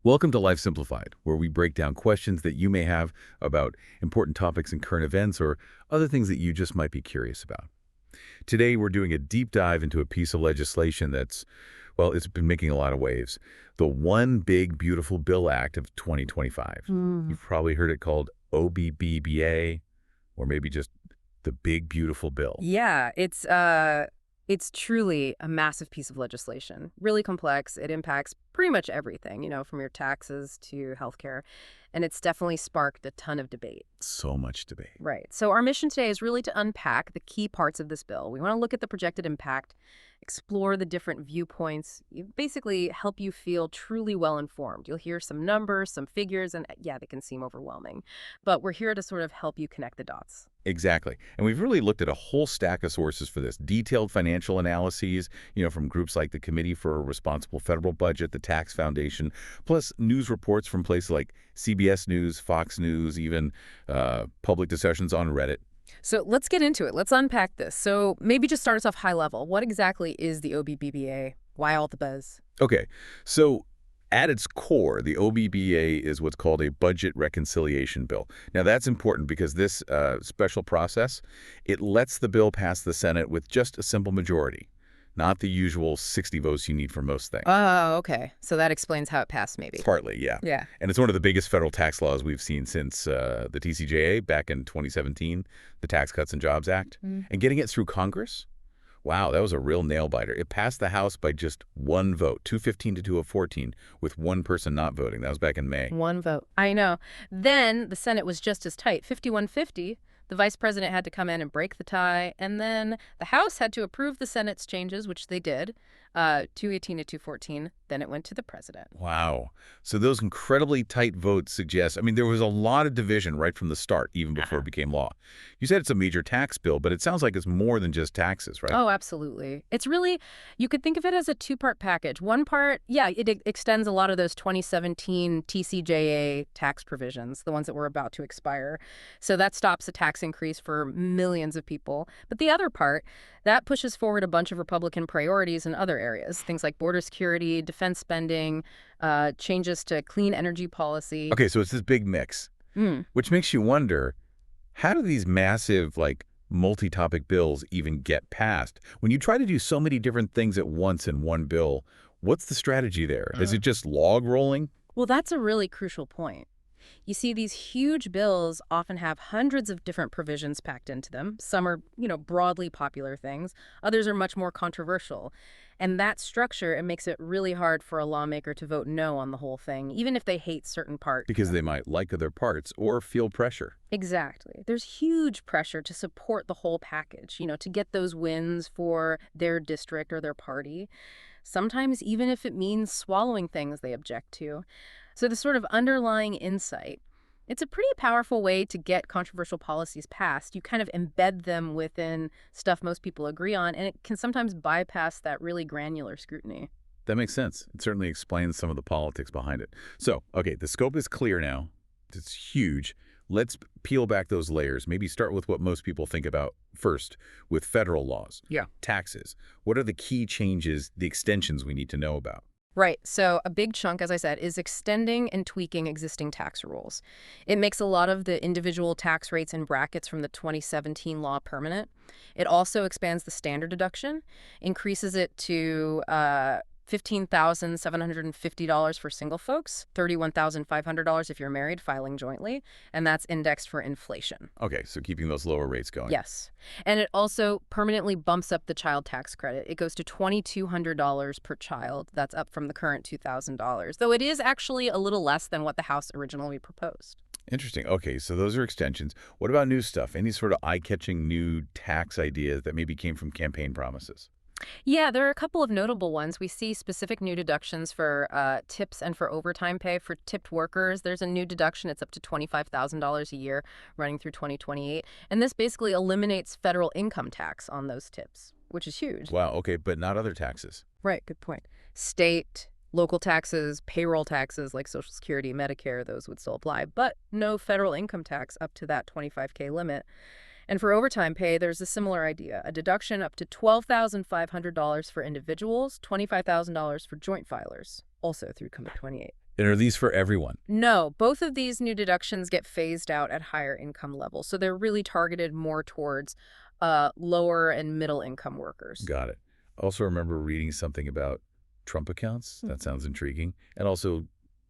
Welcome to Life Simplified, where we break down questions that you may have about important topics in current events or other things that you just might be curious about. Today, we're doing a deep dive into a piece of legislation that's, well, it's been making a lot of waves. The One Big Beautiful Bill Act of 2025. Mm. You've probably heard it called OBBBA, or maybe just the Big Beautiful Bill. Yeah, it's truly a massive piece of legislation. Really complex. It impacts pretty much everything, from your taxes to healthcare. And it's definitely sparked a ton of debate. So much debate. Right. So our mission today is really to unpack the key parts of this bill. We want to look at the projected impact, explore the different viewpoints, basically help you feel truly well informed. You'll hear some numbers, some figures, and yeah, they can seem overwhelming. But we're here to sort of help you connect the dots. Exactly. And we've really looked at a whole stack of sources for this. Detailed financial analyses, from groups like the Committee for a Responsible Federal Budget, the Tax Foundation, plus news reports from places like CBS News, Fox News, even public discussions on Reddit. So let's get into it. Let's unpack this. So maybe just start us off high level. What exactly is the OBBBA? Why all the buzz? Okay, so at its core, the OBBA is what's called a budget reconciliation bill. Now, that's important because this special process, it lets the bill pass the Senate with just a simple majority, not the usual 60 votes you need for most things. Oh, okay. So that explains how it passed, maybe. Partly, yeah. Yeah. And it's one of the biggest federal tax laws we've seen since the TCJA back in 2017, the Tax Cuts and Jobs Act. And getting it through Congress, wow, that was a real nail-biter. It passed the House by just one vote, 215 to 214, with one person not voting. That was back in May. One vote. I know. Then the Senate was just as tight, 51-50. The vice president had to come in and break the tie, and then the House had to approve the Senate's changes, which they did, 218 to 214. Then it went to the president. Wow. So those incredibly tight votes suggest, there was a lot of division right from the start, even before it became law. You said it's a major tax bill, but it sounds like it's more than just taxes, right? Oh, absolutely. It's really, you could think of it as a two-part package. One part, yeah, it extends a lot of those 2017 TCJA tax provisions, the ones that were about to expire. So that stops a tax increase for millions of people. But the other part, that pushes forward a bunch of Republican priorities in other areas, things like border security, defense spending, changes to clean energy policy. Okay, so it's this big mix, which makes you wonder, how do these massive, multi-topic bills even get passed? When you try to do so many different things at once in one bill, what's the strategy there? Is it just log rolling? Well, that's a really crucial point. You see, these huge bills often have hundreds of different provisions packed into them. Some are, broadly popular things. Others are much more controversial. And that structure, it makes it really hard for a lawmaker to vote no on the whole thing, even if they hate certain parts. Because they might like other parts or feel pressure. Exactly. There's huge pressure to support the whole package, to get those wins for their district or their party. Sometimes even if it means swallowing things they object to. So the sort of underlying insight, it's a pretty powerful way to get controversial policies passed. You kind of embed them within stuff most people agree on, and it can sometimes bypass that really granular scrutiny. That makes sense. It certainly explains some of the politics behind it. So, okay, the scope is clear now. It's huge. Let's peel back those layers. Maybe start with what most people think about first, with federal laws. Yeah. Taxes. What are the key changes, the extensions we need to know about? Right. So a big chunk, as I said, is extending and tweaking existing tax rules. It makes a lot of the individual tax rates and brackets from the 2017 law permanent. It also expands the standard deduction, increases it to $15,750 for single folks, $31,500 if you're married filing jointly, and that's indexed for inflation. Okay, so keeping those lower rates going. Yes. And it also permanently bumps up the child tax credit. It goes to $2,200 per child. That's up from the current $2,000, though it is actually a little less than what the House originally proposed. Interesting. Okay, so those are extensions. What about new stuff? Any sort of eye-catching new tax ideas that maybe came from campaign promises? Yeah, there are a couple of notable ones. We see specific new deductions for tips and for overtime pay. For tipped workers, there's a new deduction. It's up to $25,000 a year running through 2028. And this basically eliminates federal income tax on those tips, which is huge. Wow, okay, but not other taxes. Right, good point. State, local taxes, payroll taxes like Social Security, Medicare, those would still apply, but no federal income tax up to that 25K limit. And for overtime pay, there's a similar idea, a deduction up to $12,500 for individuals, $25,000 for joint filers, also through 2028. And are these for everyone? No, both of these new deductions get phased out at higher income levels, so they're really targeted more towards lower and middle income workers. Got it. Also remember reading something about Trump accounts. That sounds intriguing. And also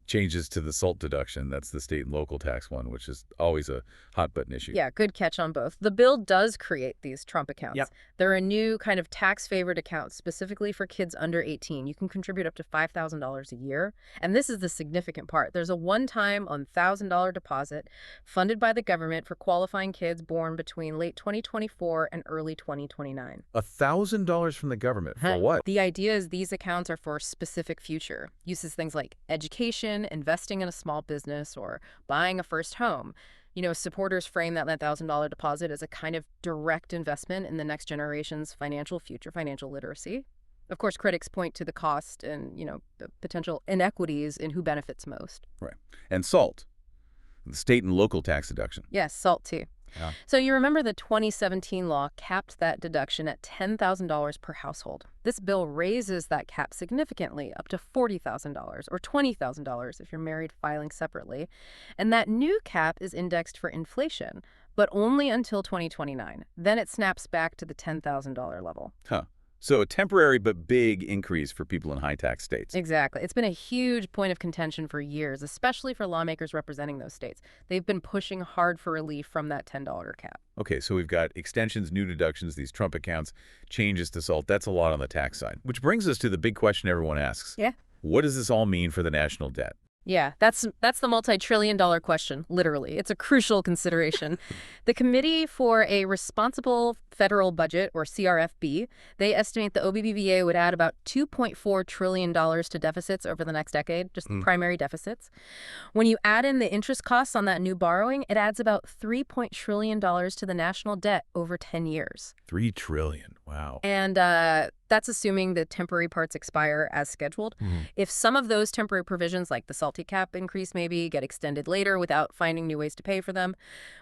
changes to the SALT deduction. That's the state and local tax one, which is always a hot button issue. Yeah, good catch on both. The bill does create these Trump accounts. Yep. They're a new kind of tax-favored account specifically for kids under 18. You can contribute up to $5,000 a year. And this is the significant part. There's a one-time $1,000 deposit funded by the government for qualifying kids born between late 2024 and early 2029. $1,000 from the government. For what? The idea is these accounts are for a specific future. Uses things like education, investing in a small business, or buying a first home. You know, supporters frame that $1,000 deposit as a kind of direct investment in the next generation's financial future, financial literacy. Of course, critics point to the cost and, the potential inequities in who benefits most. Right. And SALT, the state and local tax deduction. Yes, SALT too. Yeah. So you remember the 2017 law capped that deduction at $10,000 per household. This bill raises that cap significantly up to $40,000 or $20,000 if you're married filing separately. And that new cap is indexed for inflation, but only until 2029. Then it snaps back to the $10,000 level. Huh. So a temporary but big increase for people in high-tax states. Exactly. It's been a huge point of contention for years, especially for lawmakers representing those states. They've been pushing hard for relief from that $10 cap. Okay, so we've got extensions, new deductions, these Trump accounts, changes to SALT. That's a lot on the tax side. Which brings us to the big question everyone asks. Yeah. What does this all mean for the national debt? Yeah, that's the multi-trillion-dollar question, literally. It's a crucial consideration. The Committee for a Responsible Federal Budget, or CRFB, they estimate the OBBBA would add about $2.4 trillion to deficits over the next decade, just primary deficits. When you add in the interest costs on that new borrowing, it adds about $3 trillion to the national debt over 10 years. $3 trillion. Wow. And that's assuming the temporary parts expire as scheduled. If some of those temporary provisions, like the salty cap increase maybe, get extended later without finding new ways to pay for them,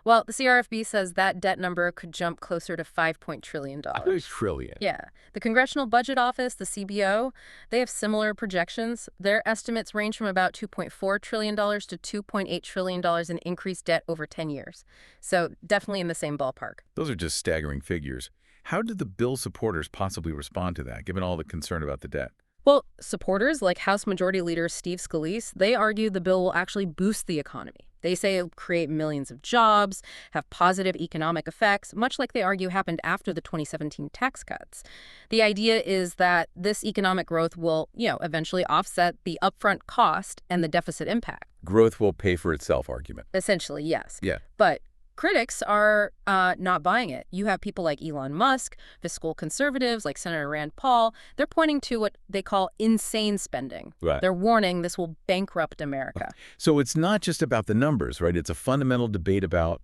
well, the CRFB says that debt number could jump closer to $5 trillion. $5 trillion. Yeah. The Congressional Budget Office, the CBO, they have similar projections. Their estimates range from about $2.4 trillion to $2.8 trillion in increased debt over 10 years. So definitely in the same ballpark. Those are just staggering figures. How did the bill supporters possibly respond to that, given all the concern about the debt? Well, supporters like House Majority Leader Steve Scalise, they argue the bill will actually boost the economy. They say it'll create millions of jobs, have positive economic effects, much like they argue happened after the 2017 tax cuts. The idea is that this economic growth will, eventually offset the upfront cost and the deficit impact. Growth will pay for itself argument. Essentially, yes. Yeah. But critics are not buying it. You have people like Elon Musk, fiscal conservatives like Senator Rand Paul. They're pointing to what they call insane spending. Right. They're warning this will bankrupt America. So it's not just about the numbers, right? It's a fundamental debate about,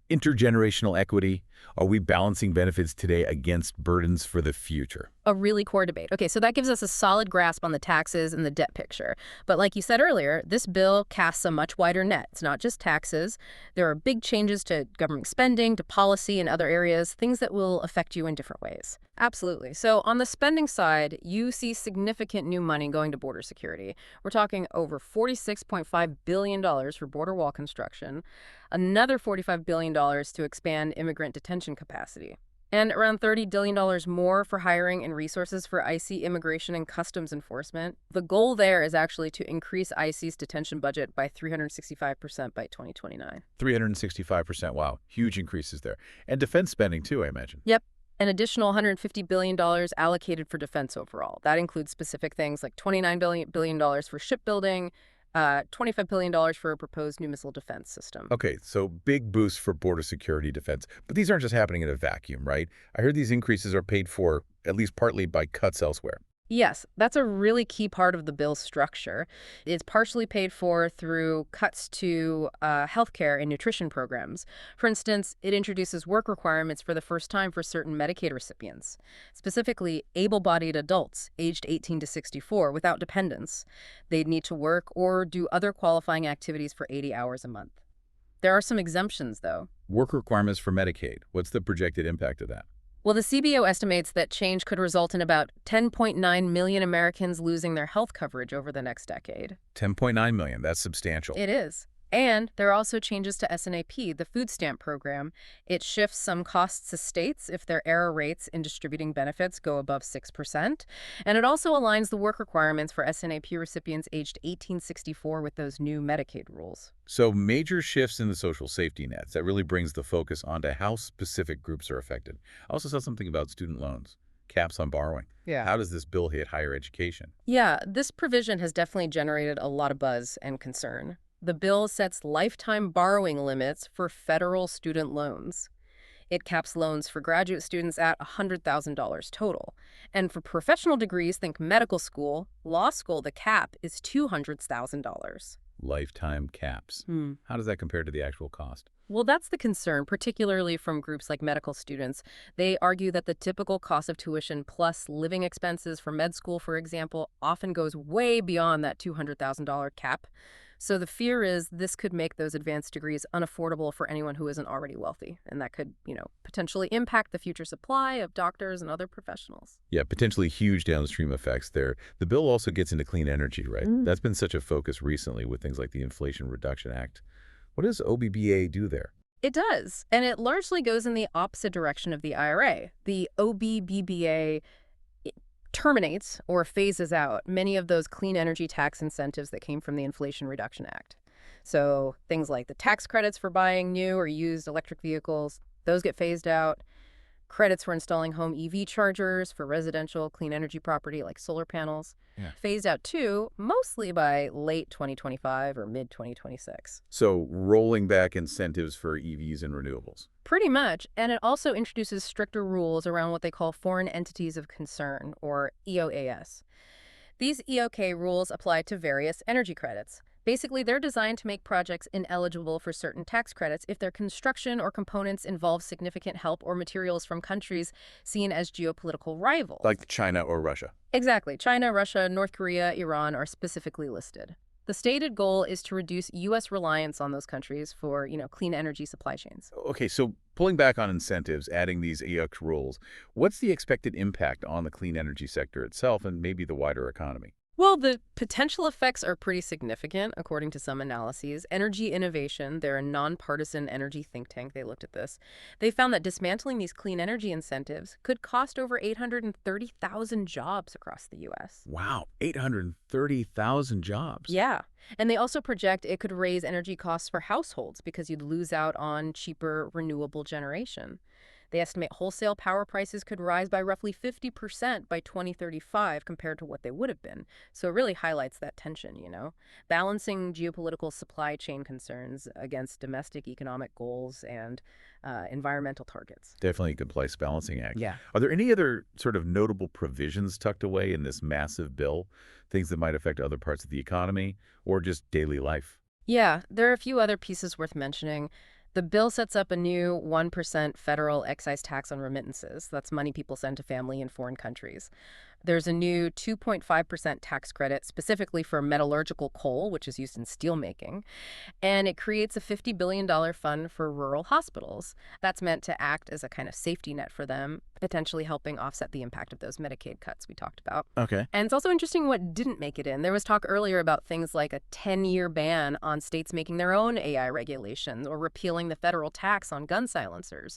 intergenerational equity. Are we balancing benefits today against burdens for the future? A really core debate. Okay, so that gives us a solid grasp on the taxes and the debt picture. But like you said earlier, this bill casts a much wider net. It's not just taxes. There are big changes to government spending, to policy and other areas, things that will affect you in different ways. Absolutely. So on the spending side, you see significant new money going to border security. We're talking over $46.5 billion for border wall construction, another $45 billion to expand immigrant detention capacity, and around $30 billion more for hiring and resources for IC immigration and customs enforcement. The goal there is actually to increase IC's detention budget by 365% by 2029. 365%. Wow. Huge increases there. And defense spending, too, I imagine. Yep. An additional $150 billion allocated for defense overall. That includes specific things like $29 billion for shipbuilding, $25 billion for a proposed new missile defense system. Okay, so big boost for border security defense. But these aren't just happening in a vacuum, right? I heard these increases are paid for, at least partly, by cuts elsewhere. Yes, that's a really key part of the bill's structure. It's partially paid for through cuts to healthcare and nutrition programs. For instance, it introduces work requirements for the first time for certain Medicaid recipients, specifically able-bodied adults aged 18 to 64 without dependents. They'd need to work or do other qualifying activities for 80 hours a month. There are some exemptions, though. Work requirements for Medicaid. What's the projected impact of that? Well, the CBO estimates that change could result in about 10.9 million Americans losing their health coverage over the next decade. 10.9 million, that's substantial. It is. And there are also changes to SNAP, the food stamp program. It shifts some costs to states if their error rates in distributing benefits go above 6%. And it also aligns the work requirements for SNAP recipients aged 1864 with those new Medicaid rules. So major shifts in the social safety nets, that really brings the focus onto how specific groups are affected. I also saw something about student loans, caps on borrowing. Yeah. How does this bill hit higher education? Yeah, this provision has definitely generated a lot of buzz and concern. The bill sets lifetime borrowing limits for federal student loans. It caps loans for graduate students at $100,000 total. And for professional degrees, think medical school, law school, the cap is $200,000. Lifetime caps. How does that compare to the actual cost? Well, that's the concern, particularly from groups like medical students. They argue that the typical cost of tuition plus living expenses for med school, for example, often goes way beyond that $200,000 cap. So the fear is this could make those advanced degrees unaffordable for anyone who isn't already wealthy. And that could, potentially impact the future supply of doctors and other professionals. Yeah, potentially huge downstream effects there. The bill also gets into clean energy, right? That's been such a focus recently with things like the Inflation Reduction Act. What does OBBBA do there? It does. And it largely goes in the opposite direction of the IRA. The OBBBA terminates or phases out many of those clean energy tax incentives that came from the Inflation Reduction Act. So things like the tax credits for buying new or used electric vehicles, those get phased out. Credits for installing home EV chargers for residential clean energy property like solar panels, phased out too, mostly by late 2025 or mid-2026. So rolling back incentives for EVs and renewables. Pretty much. And it also introduces stricter rules around what they call foreign entities of concern, or EOAS. These EOK rules apply to various energy credits. Basically, they're designed to make projects ineligible for certain tax credits if their construction or components involve significant help or materials from countries seen as geopolitical rivals. Like China or Russia. Exactly. China, Russia, North Korea, Iran are specifically listed. The stated goal is to reduce U.S. reliance on those countries for, clean energy supply chains. Okay, so pulling back on incentives, adding these EOC rules, what's the expected impact on the clean energy sector itself and maybe the wider economy? Well, the potential effects are pretty significant, according to some analyses. Energy Innovation, they're a nonpartisan energy think tank, they looked at this. They found that dismantling these clean energy incentives could cost over 830,000 jobs across the U.S. Wow, 830,000 jobs. Yeah. And they also project it could raise energy costs for households because you'd lose out on cheaper renewable generation. They estimate wholesale power prices could rise by roughly 50% by 2035 compared to what they would have been. So it really highlights that tension, balancing geopolitical supply chain concerns against domestic economic goals and environmental targets. Definitely a good place, balancing act. Yeah. Are there any other sort of notable provisions tucked away in this massive bill, things that might affect other parts of the economy or just daily life? Yeah, there are a few other pieces worth mentioning. The bill sets up a new 1% federal excise tax on remittances. That's money people send to family in foreign countries. There's a new 2.5% tax credit specifically for metallurgical coal, which is used in steelmaking. And it creates a $50 billion fund for rural hospitals. That's meant to act as a kind of safety net for them, potentially helping offset the impact of those Medicaid cuts we talked about. Okay. And it's also interesting what didn't make it in. There was talk earlier about things like a 10-year ban on states making their own AI regulations or repealing the federal tax on gun silencers.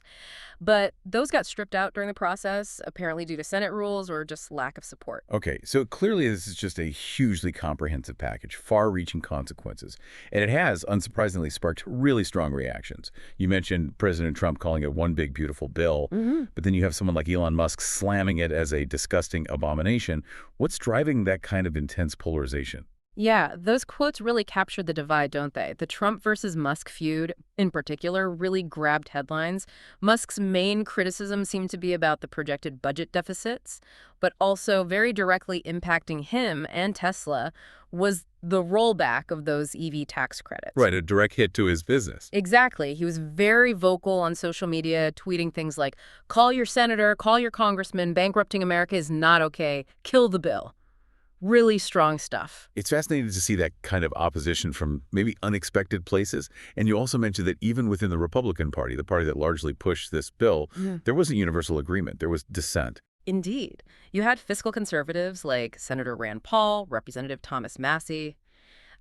But those got stripped out during the process, apparently due to Senate rules or just lack of support. Okay, so clearly this is just a hugely comprehensive package, far-reaching consequences. And it has, unsurprisingly, sparked really strong reactions. You mentioned President Trump calling it one big, beautiful bill, but then you have someone like Elon Musk slamming it as a disgusting abomination. What's driving that kind of intense polarization? Yeah, those quotes really captured the divide, don't they? The Trump versus Musk feud, in particular, really grabbed headlines. Musk's main criticism seemed to be about the projected budget deficits, but also very directly impacting him and Tesla was the rollback of those EV tax credits. Right, a direct hit to his business. Exactly. He was very vocal on social media, tweeting things like, call your senator, call your congressman, bankrupting America is not okay, kill the bill. Really strong stuff. It's fascinating to see that kind of opposition from maybe unexpected places. And you also mentioned that even within the Republican Party, the party that largely pushed this bill, there wasn't universal agreement. There was dissent. Indeed. You had fiscal conservatives like Senator Rand Paul, Representative Thomas Massie.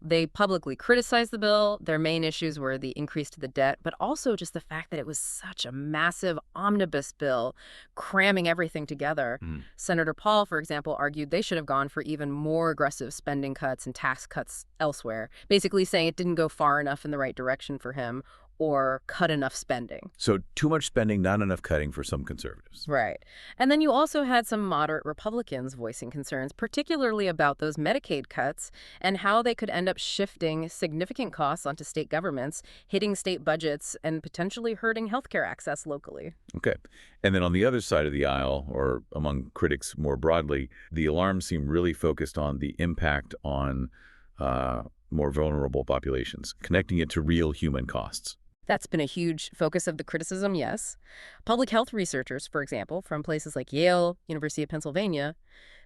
They publicly criticized the bill. Their main issues were the increase to the debt, but also just the fact that it was such a massive omnibus bill, cramming everything together. Mm. Senator Paul, for example, argued they should have gone for even more aggressive spending cuts and tax cuts elsewhere, basically saying it didn't go far enough in the right direction for him or cut enough spending. So too much spending, not enough cutting for some conservatives. Right. And then you also had some moderate Republicans voicing concerns, particularly about those Medicaid cuts and how they could end up shifting significant costs onto state governments, hitting state budgets, and potentially hurting healthcare access locally. Okay. And then on the other side of the aisle, or among critics more broadly, the alarms seem really focused on the impact on more vulnerable populations, connecting it to real human costs. That's been a huge focus of the criticism, yes. Public health researchers, for example, from places like Yale, University of Pennsylvania,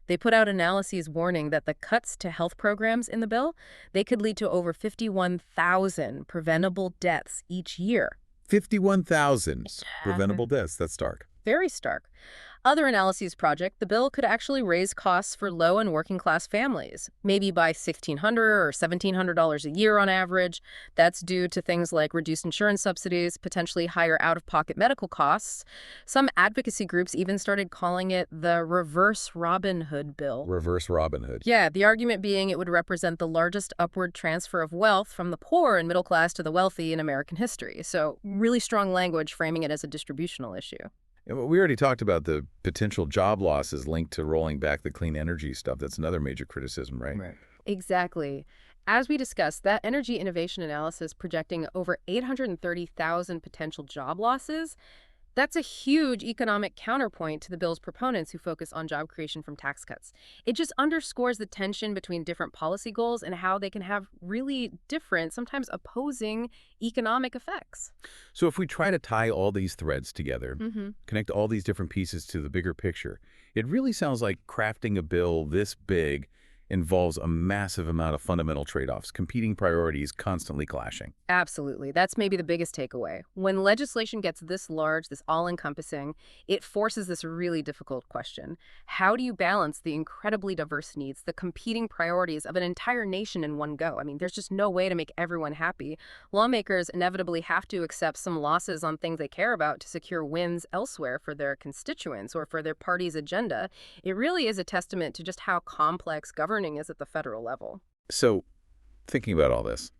they put out analyses warning that the cuts to health programs in the bill, they could lead to over 51,000 preventable deaths each year. 51,000 Yeah. preventable deaths. That's stark. Very stark. Other analyses project the bill could actually raise costs for low and working class families, maybe by $1,600 or $1,700 a year on average. That's due to things like reduced insurance subsidies, potentially higher out-of-pocket medical costs. Some advocacy groups even started calling it the reverse Robin Hood bill. Reverse Robin Hood. Yeah, the argument being it would represent the largest upward transfer of wealth from the poor and middle class to the wealthy in American history. So really strong language framing it as a distributional issue. We already talked about the potential job losses linked to rolling back the clean energy stuff. That's another major criticism, right? Right. Exactly. As we discussed, that energy innovation analysis projecting over 830,000 potential job losses, that's a huge economic counterpoint to the bill's proponents who focus on job creation from tax cuts. It just underscores the tension between different policy goals and how they can have really different, sometimes opposing economic effects. So if we try to tie all these threads together, connect all these different pieces to the bigger picture, it really sounds like crafting a bill this big involves a massive amount of fundamental trade-offs, competing priorities constantly clashing. Absolutely. That's maybe the biggest takeaway. When legislation gets this large, this all-encompassing, it forces this really difficult question. How do you balance the incredibly diverse needs, the competing priorities of an entire nation in one go? I mean, there's just no way to make everyone happy. Lawmakers inevitably have to accept some losses on things they care about to secure wins elsewhere for their constituents or for their party's agenda. It really is a testament to just how complex government is at the federal level. So thinking about all this,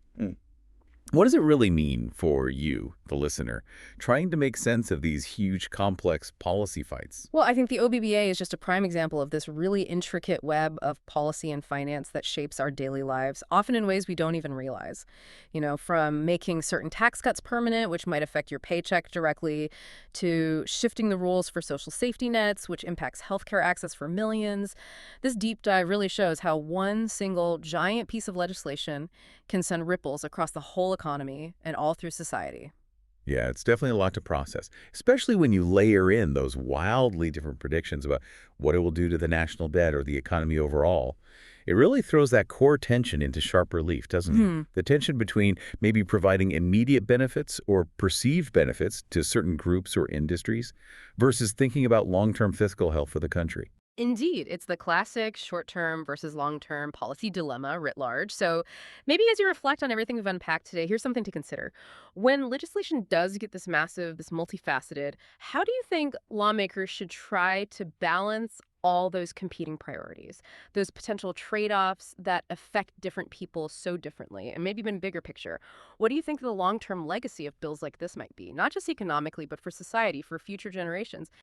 what does it really mean for you, the listener, trying to make sense of these huge, complex policy fights? Well, I think the OBBBA is just a prime example of this really intricate web of policy and finance that shapes our daily lives, often in ways we don't even realize. You know, from making certain tax cuts permanent, which might affect your paycheck directly, to shifting the rules for social safety nets, which impacts healthcare access for millions. This deep dive really shows how one single giant piece of legislation can send ripples across the whole economy and all through society. Yeah, it's definitely a lot to process, especially when you layer in those wildly different predictions about what it will do to the national debt or the economy overall. It really throws that core tension into sharp relief, doesn't it? The tension between maybe providing immediate benefits or perceived benefits to certain groups or industries versus thinking about long-term fiscal health for the country. Indeed, it's the classic short-term versus long-term policy dilemma writ large. So maybe as you reflect on everything we've unpacked today, here's something to consider. When legislation does get this massive, this multifaceted, how do you think lawmakers should try to balance all those competing priorities, those potential trade-offs that affect different people so differently, and maybe even bigger picture? What do you think the long-term legacy of bills like this might be, not just economically, but for society, for future generations?